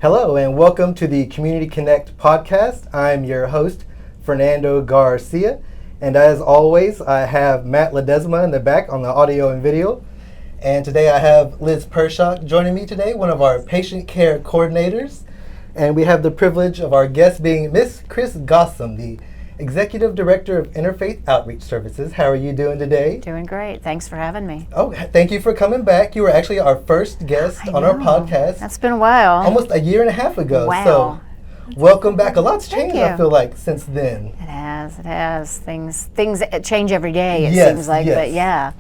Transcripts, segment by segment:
Hello and welcome to the Community Connect podcast. I'm your host, Fernando Garcia. And as always, I have Matt Ledesma in the back on the audio and video. And today I have Liz Pershock joining me today, one of our patient care coordinators. And we have the privilege of our guest being Miss Kris Gossum, the Executive Director of Interfaith Outreach Services. How are you doing today? Doing great. Thanks for having me. Oh, thank you for coming back. You were actually our first guest on our podcast. That's been a while. Almost a year and a half ago. Wow. So welcome back. A lot's changed, you. I feel like, since then. It has. Things change every day, it Yes, seems like, yes. but yeah.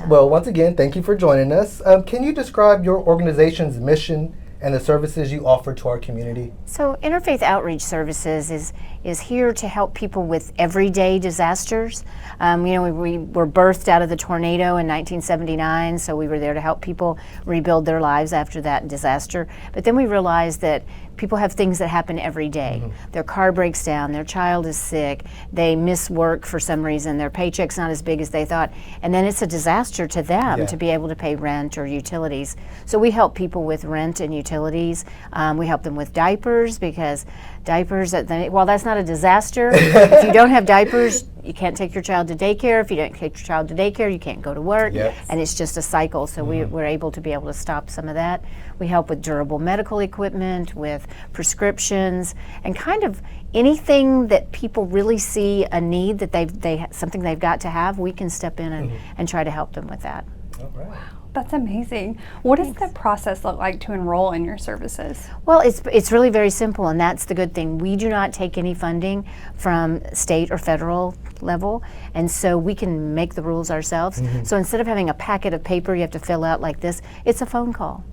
Well, once again, thank you for joining us. Can you describe your organization's mission and the services you offer to our community? So Interfaith Outreach Services is here to help people with everyday disasters. We were birthed out of the tornado in 1979, so we were there to help people rebuild their lives after that disaster. But then we realized that people have things that happen every day. Mm-hmm. Their car breaks down, their child is sick, they miss work for some reason, their paycheck's not as big as they thought, and then it's a disaster to them to be able to pay rent or utilities. So we help people with rent and utilities. We help them with diapers, because diapers, while that's not a disaster, if you don't have diapers, you can't take your child to daycare. If you don't take your child to daycare, you can't go to work. Yes. And it's just a cycle. So we're able to be able to stop some of that. We help with durable medical equipment, with prescriptions, and kind of anything that people really see a need that something they've got to have, we can step in and try to help them with that. All right. Wow. That's amazing. What does the process look like to enroll in your services? Well, it's really very simple, and that's the good thing. We do not take any funding from state or federal level, and so we can make the rules ourselves. So instead of having a packet of paper you have to fill out like this, it's a phone call.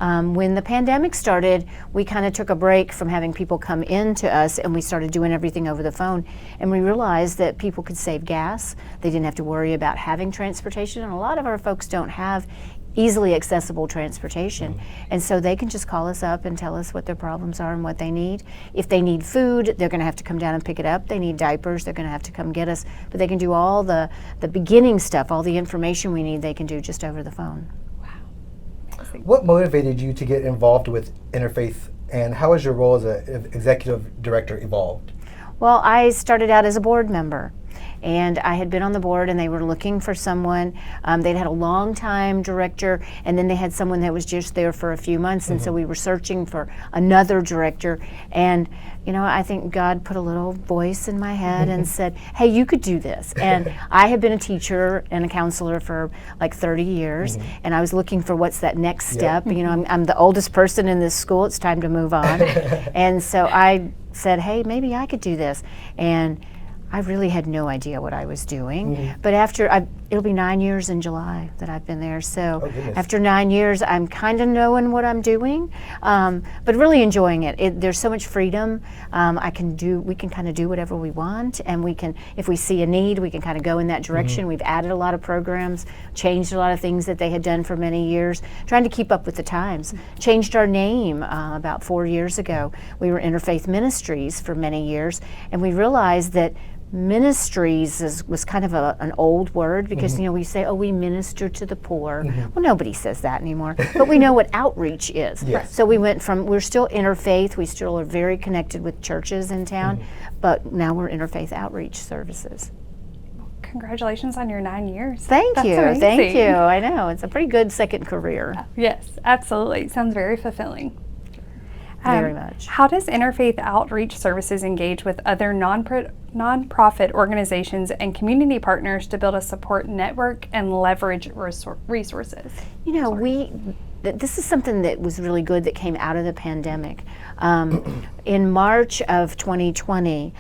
When the pandemic started, we kind of took a break from having people come in to us, and we started doing everything over the phone. And we realized that people could save gas. They didn't have to worry about having transportation, and a lot of our folks don't have easily accessible transportation. And so they can just call us up and tell us what their problems are and what they need. If they need food, they're going to have to come down and pick it up. They need diapers, they're going to have to come get us. But they can do all the beginning stuff, all the information we need, they can do just over the phone. What motivated you to get involved with Interfaith, and how has your role as an executive director evolved? Well, I started out as a board member, and I had been on the board, and they were looking for someone. They'd had a long-time director, and then they had someone that was just there for a few months, and so we were searching for another director. And I think God put a little voice in my head and said, hey, you could do this. And I had been a teacher and a counselor for like 30 years, and I was looking for what's that next step. I'm the oldest person in this school, it's time to move on. And so I said, hey, maybe I could do this. And I really had no idea what I was doing. But it'll be 9 years in July that I've been there. So after 9 years, I'm kind of knowing what I'm doing, but really enjoying it. There's so much freedom. We can kind of do whatever we want, and we can, if we see a need, we can kind of go in that direction. We've added a lot of programs, changed a lot of things that they had done for many years, trying to keep up with the times. Changed our name about 4 years ago. We were Interfaith Ministries for many years, and we realized that ministries was kind of an old word, because we say, oh, we minister to the poor. Well, nobody says that anymore, but we know what outreach is. Yes. So we're still interfaith, we still are very connected with churches in town, but now we're Interfaith Outreach Services. Congratulations on your 9 years. Thank you. Amazing. Thank you. I know, it's a pretty good second career. Yes, absolutely. Sounds very fulfilling. Very much. How does Interfaith Outreach Services engage with other nonprofit organizations and community partners to build a support network and leverage resources? This is something that was really good that came out of the pandemic. In March of 2020,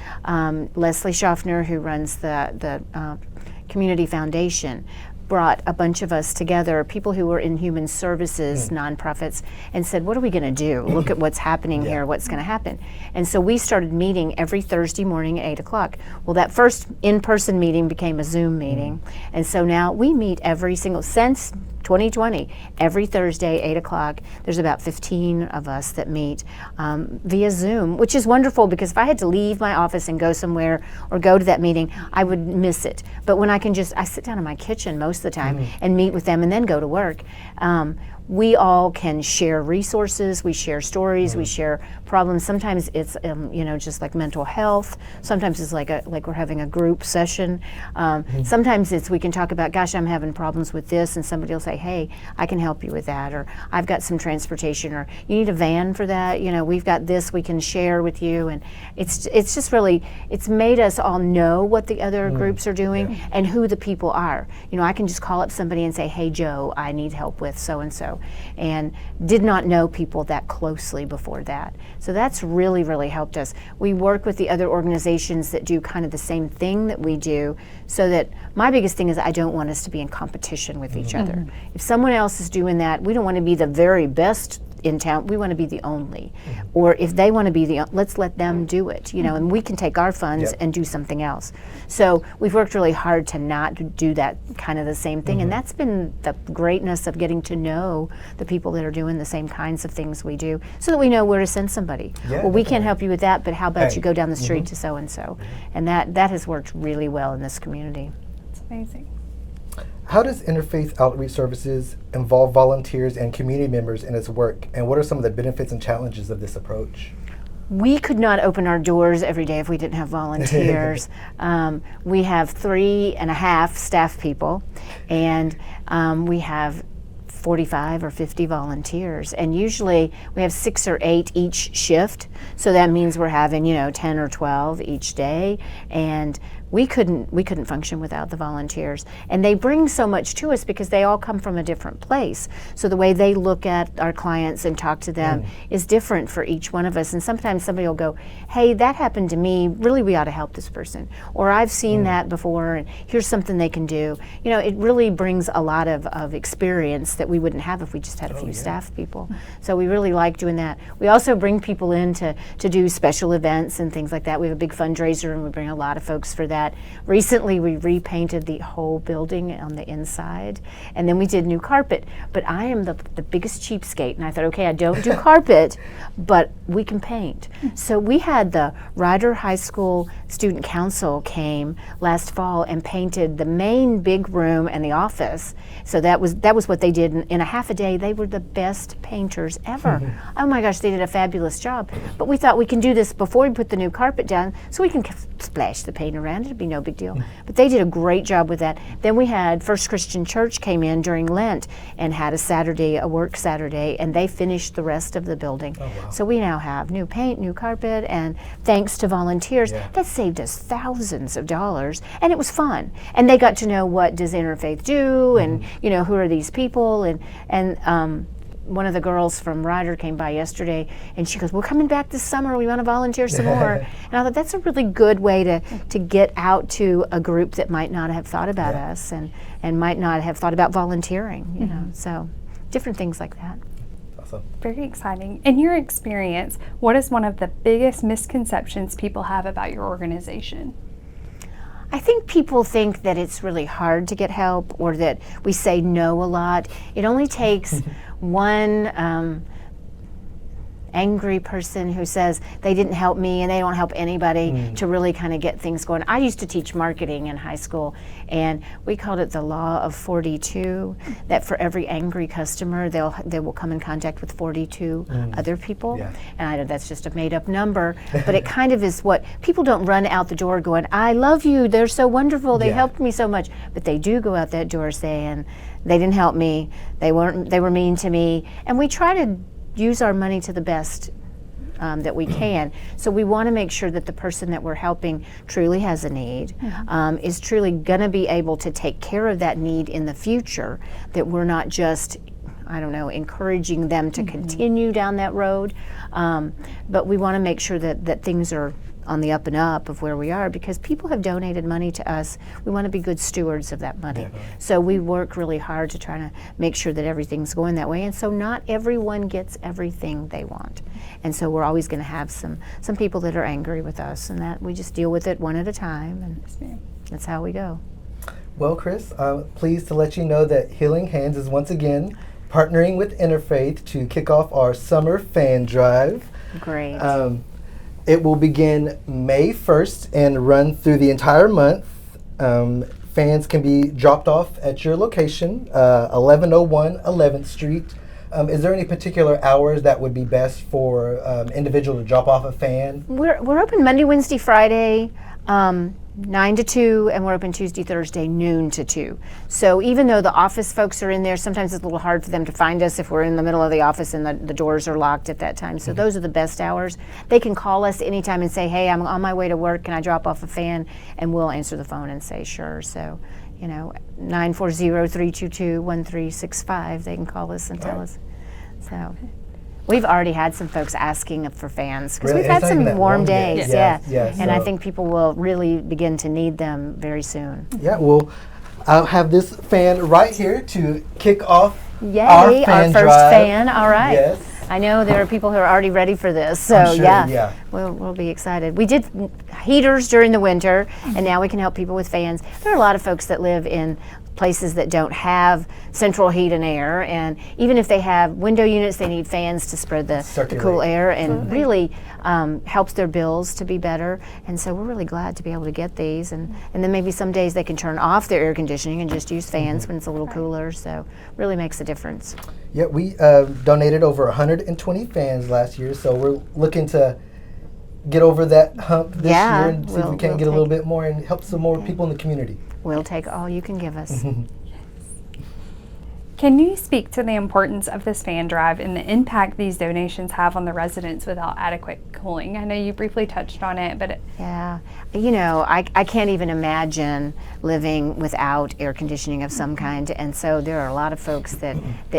Leslie Schaffner, who runs the Community Foundation, brought a bunch of us together, people who were in human services, nonprofits, and said, what are we going to do? Look at what's happening here, what's going to happen. And so we started meeting every Thursday morning at 8 o'clock. Well, that first in-person meeting became a Zoom meeting. And so now we meet since 2020, every Thursday, 8 o'clock. There's about 15 of us that meet via Zoom, which is wonderful, because if I had to leave my office and go somewhere or go to that meeting, I would miss it. But when I sit down in my kitchen most of the time and meet with them and then go to work. we all can share resources, we share stories, we share problems. Sometimes it's just like mental health. Sometimes it's like we're having a group session. Sometimes it's we can talk about, gosh, I'm having problems with this, and somebody will say, hey, I can help you with that, or I've got some transportation, or you need a van for that. We've got this we can share with you, and it's just really, it's made us all know what the other groups are doing and who the people are. I can just call up somebody and say, hey, Joe, I need help with so and so, and did not know people that closely before that. So that's really, really helped us. We work with the other organizations that do kind of the same thing that we do, so that my biggest thing is I don't want us to be in competition with each other. If someone else is doing that, we don't want to be the very best in town, we want to be the only. Or if they want to be let's let them do it, and we can take our funds and do something else. So we've worked really hard to not do that kind of the same thing, and that's been the greatness of getting to know the people that are doing the same kinds of things we do, so that we know where to send somebody. Well, we can't help you with that, but how about you go down the street to so-and-so? And that has worked really well in this community. It's amazing. How does Interfaith Outreach Services involve volunteers and community members in its work, and what are some of the benefits and challenges of this approach? We could not open our doors every day if we didn't have volunteers. We have 3.5 staff people, and we have 45 or 50 volunteers, and usually we have 6 or 8 each shift, so that means we're having 10 or 12 each day, and we couldn't function without the volunteers. And they bring so much to us because they all come from a different place. So the way they look at our clients and talk to them is different for each one of us. And sometimes somebody will go, hey, that happened to me, really we ought to help this person. Or I've seen that before, and here's something they can do. It really brings a lot of experience that we wouldn't have if we just had a few staff people. So we really like doing that. We also bring people in to do special events and things like that. We have a big fundraiser, and we bring a lot of folks for that. Recently we repainted the whole building on the inside, and then we did new carpet. But I am the biggest cheapskate, and I thought, okay, I don't do carpet, but we can paint. So we had the Ryder High School Student Council came last fall and painted the main big room and the office. So that was what they did in a half a day. They were the best painters ever. Oh my gosh, they did a fabulous job. But we thought we can do this before we put the new carpet down, so we can splash the paint around. It'd be no big deal. But they did a great job with that. Then we had First Christian Church came in during Lent and had a work Saturday, and they finished the rest of the building. Oh, wow. So we now have new paint, new carpet, and thanks to volunteers, that saved us thousands of dollars, and it was fun. And they got to know, what does Interfaith do, and who are these people, and one of the girls from Ryder came by yesterday, and she goes, we're coming back this summer, we want to volunteer some more. And I thought that's a really good way to get out to a group that might not have thought about us and might not have thought about volunteering, so different things like that. Awesome. Very exciting. In your experience, what is one of the biggest misconceptions people have about your organization? I think people think that it's really hard to get help, or that we say no a lot. It only takes one angry person who says they didn't help me and they don't help anybody to really kind of get things going. I used to teach marketing in high school, and we called it the law of 42, that for every angry customer they will come in contact with 42 other people. And I know that's just a made up number, but it kind of is what people don't run out the door going, I love you, they're so wonderful, they helped me so much. But they do go out that door saying, they didn't help me, they were mean to me. And we try to use our money to the best that we can. So we want to make sure that the person that we're helping truly has a need, is truly going to be able to take care of that need in the future, that we're not just, encouraging them to continue down that road. But we want to make sure that things are on the up and up of where we are, because people have donated money to us. We want to be good stewards of that money. So we work really hard to try to make sure that everything's going that way. And so not everyone gets everything they want. And so we're always going to have some people that are angry with us, and that we just deal with it one at a time, and that's how we go. Well, Kris, I'm pleased to let you know that Healing Hands is once again partnering with Interfaith to kick off our summer fan drive. Great. It will begin May 1st and run through the entire month. Fans can be dropped off at your location, 1101 11th Street, Is there any particular hours that would be best for individual to drop off a fan? We're open Monday, Wednesday, Friday, 9 to 2, and we're open Tuesday, Thursday, noon to 2. So even though the office folks are in there, sometimes it's a little hard for them to find us if we're in the middle of the office and the doors are locked at that time. So those are the best hours. They can call us anytime and say, hey, I'm on my way to work, can I drop off a fan? And we'll answer the phone and say, sure. So, 940-322-1365, they can call us and tell us. So we've already had some folks asking for fans because Really? we've had some warm days. Yes. And I think people will really begin to need them very soon. Yeah, well, I'll have this fan right here to kick off Yay, our first drive. fan. All right. Yes. I know there are people who are already ready for this, so I'm sure, yeah. We'll be excited. We did heaters during the winter, and now we can help people with fans. There are a lot of folks that live in places that don't have central heat and air, and even if they have window units, they need fans to spread the cool air, and really helps their bills to be better. And so we're really glad to be able to get these, and then maybe some days they can turn off their air conditioning and just use fans when it's a little cooler, so really makes a difference. Yeah, we donated over 120 fans last year, so we're looking to get over that hump this year and see if we can get a little bit more and help some more people in the community. We'll take all you can give us. Can you speak to the importance of this fan drive and the impact these donations have on the residents without adequate cooling? I know you briefly touched on it, but Yeah, I can't even imagine living without air conditioning of some kind, and so there are a lot of folks that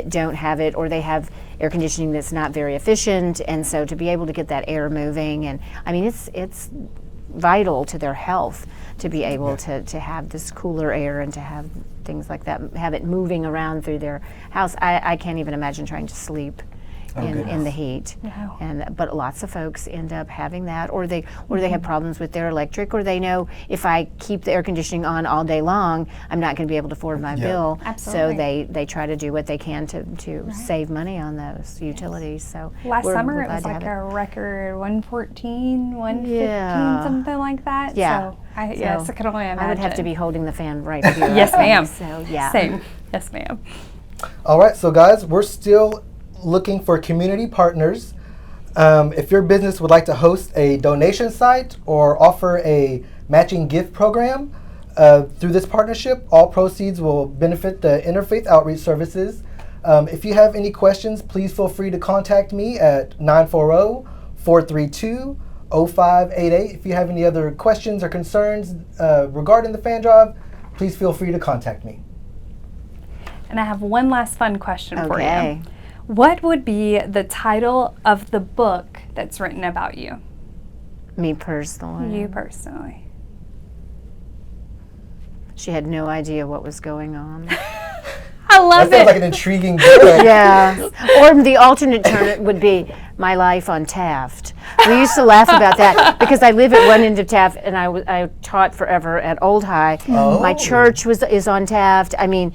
don't have it, or they have air conditioning that's not very efficient, and so to be able to get that air moving, and I mean it's vital to their health to be able to have this cooler air and to have things like that, have it moving around through their house. I can't even imagine trying to sleep in the heat. No. But lots of folks end up having that, or they have problems with their electric, or they know if I keep the air conditioning on all day long, I'm not going to be able to afford my bill. Absolutely. So they try to do what they can to save money on those utilities. So last summer it was like a record 114, 115, something like that. Yeah. So I can only imagine. I would have to be holding the fan right here. Yes, ma'am. So yeah. Same. Yes, ma'am. All right, so guys, we're still looking for community partners. If your business would like to host a donation site or offer a matching gift program through this partnership, all proceeds will benefit the Interfaith Outreach Services. If you have any questions, please feel free to contact me at 940-432-0588. If you have any other questions or concerns regarding the fan drive, please feel free to contact me. And I have one last fun question for you. What would be the title of the book that's written about you? Me personally. You personally. She had no idea what was going on. I love That sounds like an intriguing book. Yeah. Or the alternate term would be My Life on Taft. We used to laugh about that because I live at one end of Taft, and I taught forever at Old High. Oh. My church is on Taft. I mean,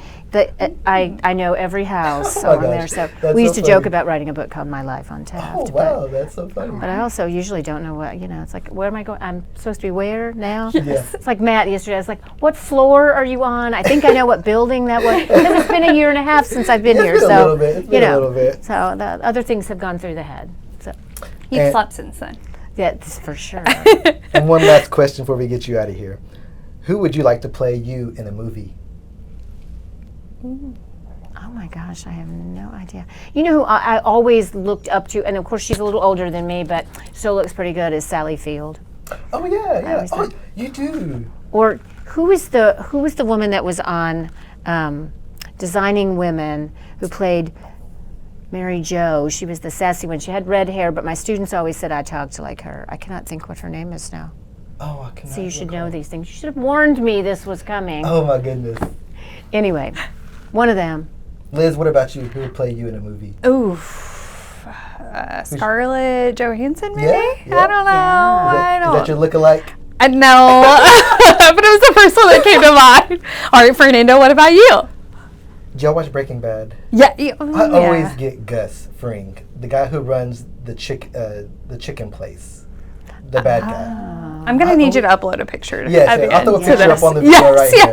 I know every house on there. So we used to joke about writing a book called My Life on Taft. Oh, wow, that's so funny. But I also usually don't know what, it's like, where am I going? I'm supposed to be where now? Yes. It's like Matt yesterday. I was like, what floor are you on? I think I know what building that was. Because it's been a year and a half since I've been here. It's been so, a little bit. It's been a little bit. So the other things have gone through the head. So You've slept since then. that's for sure. And one last question before we get you out of here. Who would you like to play you in a movie? Oh my gosh, I have no idea. You know who I always looked up to, and of course she's a little older than me, but still looks pretty good, is Sally Field. Oh yeah. Oh, you do. Or who was the woman that was on Designing Women, who played Mary Jo? She was the sassy one. She had red hair, but my students always said I talked like her. I cannot think what her name is now. Oh, I cannot. So you should know these things. You should have warned me this was coming. Oh my goodness. Anyway, one of them. Liz, what about you? Who would play you in a movie? Ooh. Scarlett Johansson, maybe? Yeah. I don't know. Is that your lookalike? No. But it was the first one that came to mind. All right, Fernando, what about you? Did y'all watch Breaking Bad? Yeah. I always get Gus Fring, the guy who runs the chicken place, the bad guy. I'm going to need you to upload a picture. I'll throw a picture up on the video right here.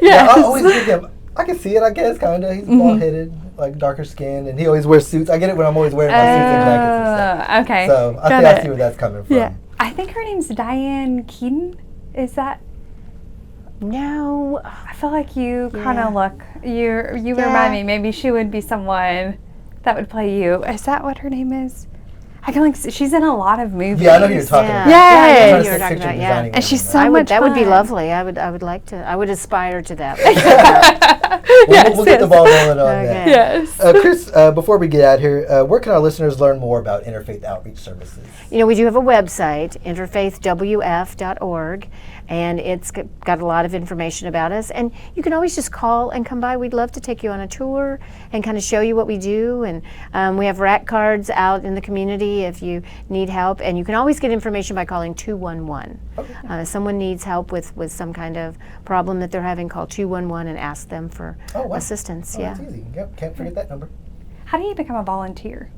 Yes. I always get him. I can see it, I guess, kind of. He's bald-headed. like darker skin, and he always wears suits. I get it when I'm always wearing my suits and jackets and stuff. Okay. So I think I see where that's coming from. Yeah. I think her name's Diane Keaton. Is that? No. I feel like you kind of look. You remind me. Maybe she would be someone that would play you. Is that what her name is? I feel like she's in a lot of movies. Yeah, I know who you're talking about. Yeah, I'm trying you to were take talking picture about, designing and she's them. so much That would be fun. lovely. I would like to. I would aspire to that. We'll get the ball rolling on Okay. that. Yes. Chris, before we get out here, where can our listeners learn more about Interfaith Outreach Services? You know, we do have a website, interfaithwf.org, and it's got a lot of information about us. And you can always just call and come by. We'd love to take you on a tour and kind of show you what we do. And we have rack cards out in the community if you need help. And you can always get information by calling 211. Okay. If someone needs help with some kind of problem that they're having, call 211 and ask them for assistance. Oh, yeah. that's easy. Yep, can't forget that number. How do you become a volunteer?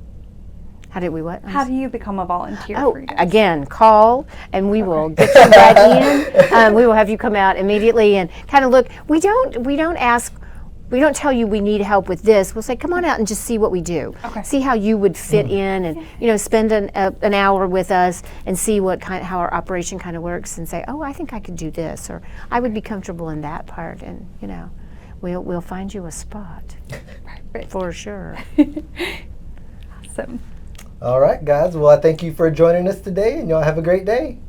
How did we what? How do you become a volunteer Oh, for you guys? again, call and we will get you right in. We will have you come out immediately and kind of look. We don't tell you we need help with this. We'll say, come on out and just see what we do. Okay. See how you would fit in, and spend an hour with us and see how our operation kind of works, and say, oh, I think I could do this, or I would be comfortable in that part, and we'll find you a spot for sure. Awesome. All right, guys. Well, I thank you for joining us today, and y'all have a great day.